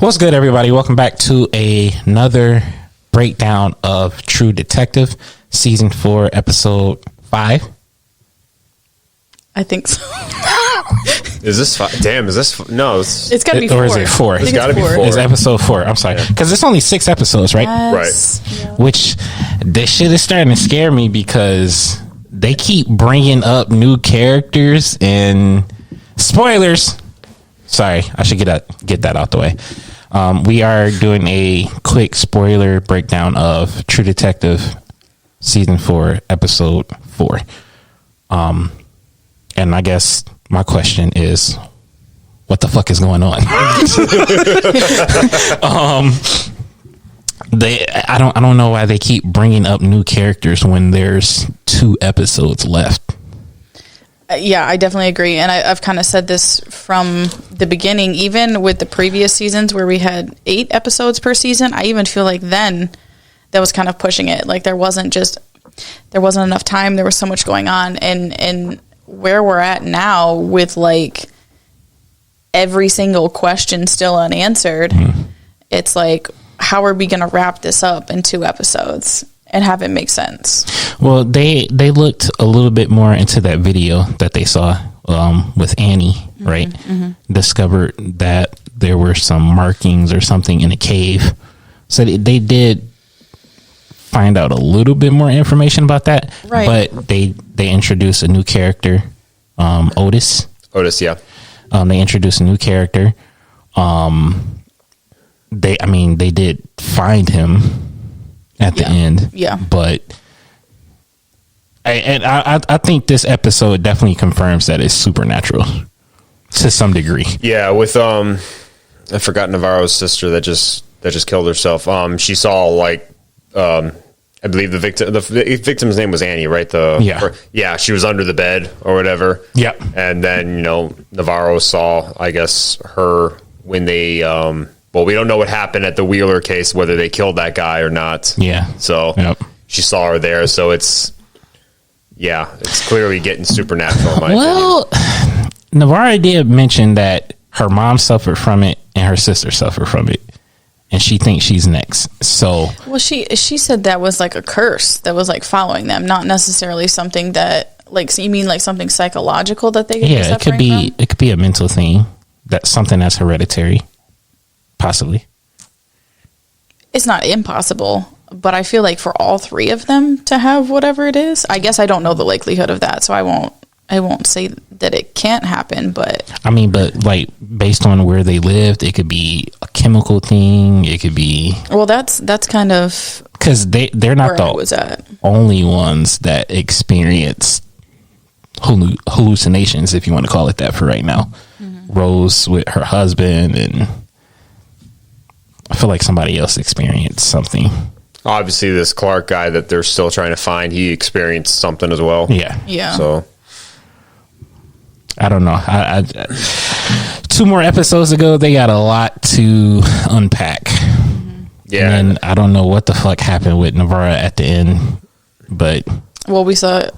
What's good, everybody? Welcome back to another breakdown of True Detective, Season 4, Episode 5. I think so. Is this 5? Damn, is this... No, it's got to be 4. Or is it 4? It's got to be 4. It's Episode 4. I'm sorry. Because it's only 6 episodes, right? Yes. Right. Yeah. Which, this shit is starting to scare me because they keep bringing up new characters and... Spoilers! Sorry, I should get that out the way. We are doing a quick spoiler breakdown of True Detective Season 4, Episode 4. And I guess my question is, what the fuck is going on? I don't know why they keep bringing up new characters when there's 2 episodes left. Yeah, I definitely agree. And I've kind of said this from the beginning, even with the previous seasons where we had 8 episodes per season. I even feel like then that was kind of pushing it. Like there wasn't enough time. There was so much going on. And where we're at now with like every single question still unanswered, it's like, how are we going to wrap this up in 2 episodes and have it make sense? Well, they looked a little bit more into that video that they saw with Annie, right? Mm-hmm. Discovered that there were some markings or something in a cave. So they did find out a little bit more information about that. Right. But they introduced a new character, Otis. Otis, yeah. They introduced a new character. They did find him at the end. Yeah. But I think this episode definitely confirms that it's supernatural to some degree. Yeah, with I forgot Navarro's sister that just killed herself. She saw like I believe the victim's name was Annie, right? She was under the bed or whatever. Yeah. And then, Navarro saw, I guess, her when they we don't know what happened at the Wheeler case, whether they killed that guy or not. Yeah. So She saw her there. So it's clearly getting supernatural in my opinion. Navarro did mention that her mom suffered from it and her sister suffered from it. And she thinks she's next. So, well, she said that was like a curse that was like following them, not necessarily something that like, so you mean like something psychological that they could be suffering from? It could be a mental thing. That's something that's hereditary. Possibly. It's not impossible, but I feel like for all 3 of them to have whatever it is, I guess I don't know the likelihood of that, so I won't say that it can't happen, but like based on where they lived, it could be a chemical thing. It could be that's kind of because they're not the only ones that experience hallucinations, if you want to call it that, for right now. Mm-hmm. Rose with her husband, and I feel like somebody else experienced something. Obviously, this Clark guy that they're still trying to find, he experienced something as well. Yeah. So I don't know. 2 more episodes ago, they got a lot to unpack. Mm-hmm. Yeah. And I don't know what the fuck happened with Navarro at the end, but we saw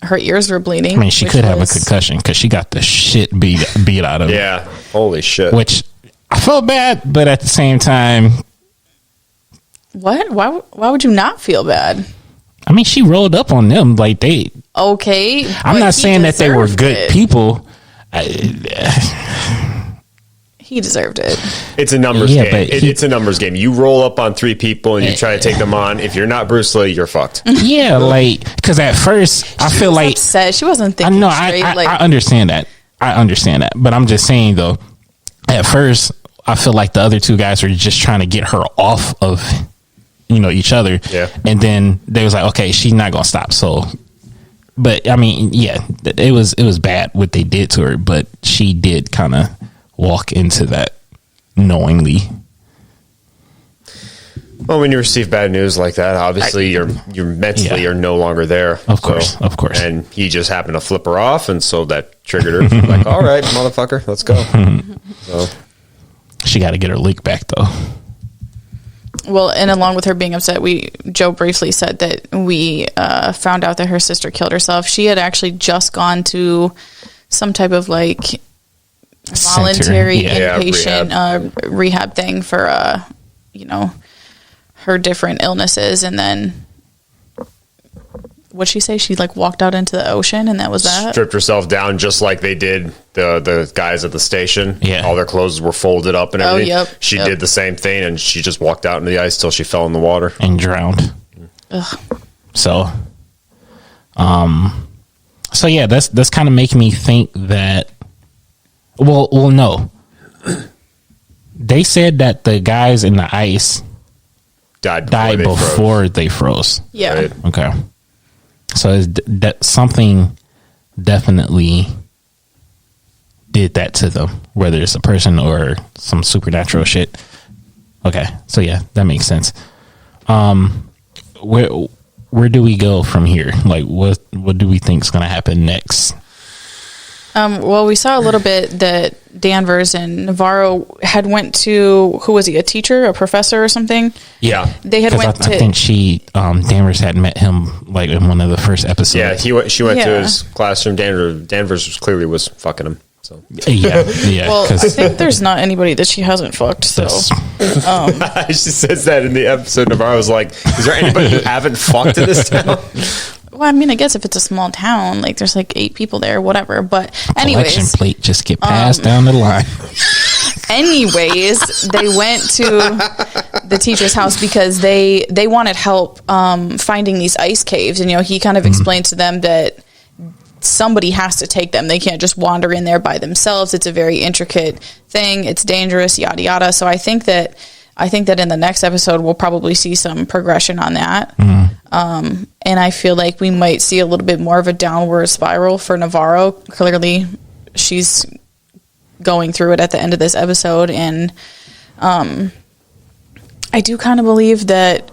her ears were bleeding. I mean, she could have a concussion because she got the shit beat out of her. Yeah. Holy shit. Which I felt bad, but at the same time, what? Why would you not feel bad? I mean, she rolled up on them like they. Okay, I'm not saying that they were good people. He deserved it. It's a numbers game. It's a numbers game. You roll up on 3 people and you try to take them on. If you're not Bruce Lee, you're fucked. Yeah, like because at first I feel like upset. She wasn't thinking. I know. Straight, I understand that. But I'm just saying though. At first, I feel like the other 2 guys were just trying to get her off of, each other. Yeah. And then they was like, okay, she's not gonna stop. So, but I mean, yeah, it was bad what they did to her, but she did kind of walk into that knowingly. Well, when you receive bad news like that, obviously you're mentally you're no longer there. Of course. And he just happened to flip her off, and so that triggered her. Like, all right, motherfucker, let's go. So she got to get her leak back though. Well, and along with her being upset, Joe briefly said that we found out that her sister killed herself. She had actually just gone to some type of like voluntary center. inpatient rehab thing for her different illnesses. And then what'd she say? She like walked out into the ocean, and that was that? Stripped herself down just like they did the guys at the station. Yeah. All their clothes were folded up and everything. Yep. She did the same thing, and she just walked out into the ice till she fell in the water. And drowned. Ugh. So yeah, that's kind of making me think that, well, no. They said that the guys in the ice died before they froze. Yeah. Right. Okay. So that something definitely did that to them, whether it's a person or some supernatural shit. Okay. So yeah, that makes sense. Where do we go from here? Like, what do we think is going to happen next? Well, we saw a little bit that Danvers and Navarro had went to, who was he, a teacher, a professor or something? Yeah. They had went to... I think Danvers had met him, like, in one of the first episodes. Yeah, she went to his classroom. Danvers clearly was fucking him. So. Yeah. Well, I think there's not anybody that she hasn't fucked, so... She says that in the episode. Navarro's like, is there anybody you haven't fucked in this town? Well, I mean, I guess if it's a small town, like there's like 8 people there, whatever. But anyways, collection plate just get passed down the line. Anyways, they went to the teacher's house because they wanted help finding these ice caves, and he kind of explained to them that somebody has to take them. They can't just wander in there by themselves. It's a very intricate thing. It's dangerous, yada yada. So I think that in the next episode we'll probably see some progression on that. And I feel like we might see a little bit more of a downward spiral for Navarro. Clearly, she's going through it at the end of this episode, and I do kind of believe that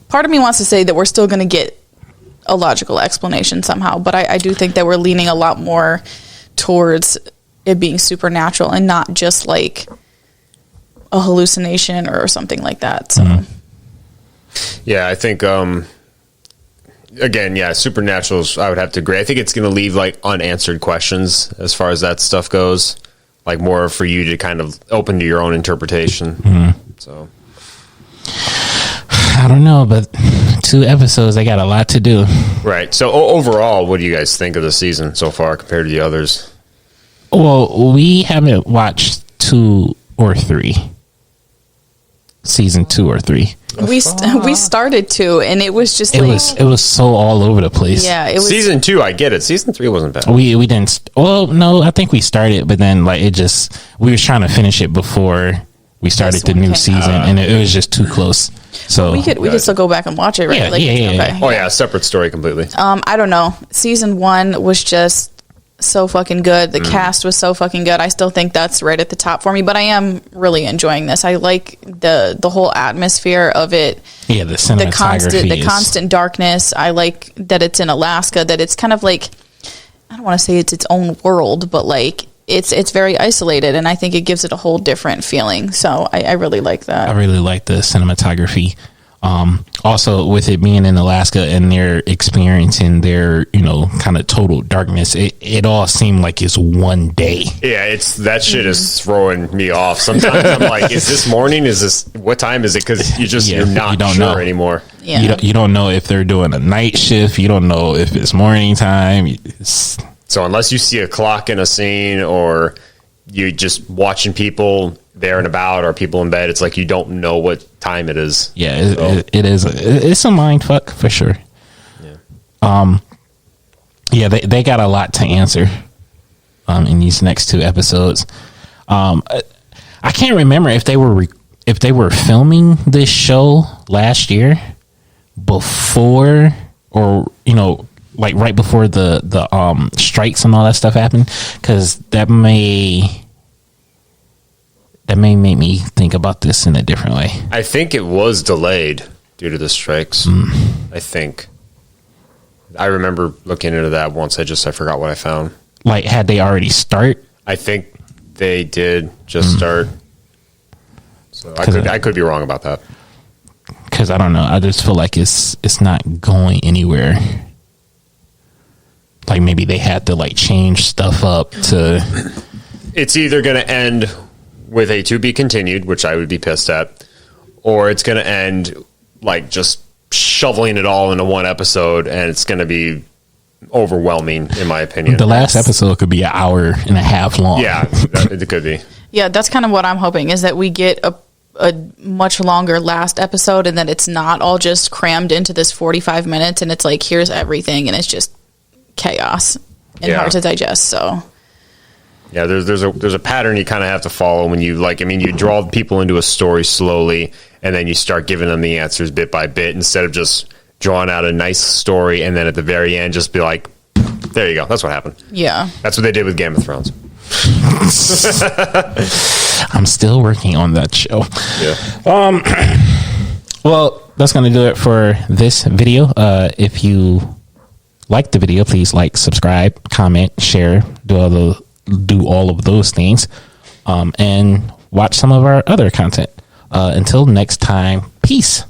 part of me wants to say that we're still going to get a logical explanation somehow, but I do think that we're leaning a lot more towards it being supernatural and not just like a hallucination or something like that. So yeah, I think again, yeah, supernaturals, I would have to agree. I think it's going to leave like unanswered questions as far as that stuff goes, like more for you to kind of open to your own interpretation. So I don't know, but 2 episodes, they got a lot to do. Right. So overall, what do you guys think of the season so far compared to the others? Well, we haven't watched 2 or 3. Season 2 or 3. We started to, and it was just it was so all over the place. Yeah, it was season 2. I get it. Season 3 wasn't bad. We didn't. Well, no, I think we started, but then like we was trying to finish it before we started the new season, and it was just too close. So we could still go back and watch it, right? Yeah, Okay. Oh yeah, separate story completely. I don't know. Season 1 was just so fucking good. The cast was so fucking good. I still think that's right at the top for me, but I am really enjoying this. I like the whole atmosphere of it. Yeah, the cinematography, the constant darkness. I like that it's in Alaska, that it's kind of like, I don't want to say it's its own world, but like it's very isolated, and I think it gives it a whole different feeling. So I really like that. I really like the cinematography. Also, with it being in Alaska and they're experiencing their, kind of total darkness, it all seemed like it's one day. Yeah, that shit is throwing me off. Sometimes I'm like, is this morning? What time is it? Because you're not sure anymore. Yeah. You don't know if they're doing a night shift. You don't know if it's morning time. So unless you see a clock in a scene, or you just watching people there and about, or people in bed, it's like you don't know what time it is. Yeah, it is. It's a mind fuck for sure. Yeah. Yeah, they got a lot to answer in these next 2 episodes. I can't remember if they were filming this show last year before, or like right before the strikes and all that stuff happened, because that may make me think about this in a different way. I think it was delayed due to the strikes. I think. I remember looking into that once. I forgot what I found. Like, had they already start? I think they did just start. So I could be wrong about that. Because I don't know. I just feel like it's not going anywhere. Like maybe they had to like change stuff up to. it's either going to end with a to be continued, which I would be pissed at, or it's going to end like just shoveling it all into one episode, and it's going to be overwhelming, in my opinion. The last episode could be an hour and a half long. Yeah, it could be. Yeah, that's kind of what I'm hoping, is that we get a much longer last episode, and that it's not all just crammed into this 45 minutes, and it's like, here's everything, and it's just chaos and hard to digest. So yeah, there's a pattern you kind of have to follow when you you draw people into a story slowly, and then you start giving them the answers bit by bit, instead of just drawing out a nice story and then at the very end just be like, there you go, that's what happened. Yeah, that's what they did with Game of Thrones. I'm still working on that show. Yeah. Well, that's going to do it for this video. If you like the video, please like, subscribe, comment, share, do all of those things, and watch some of our other content. Until next time, peace.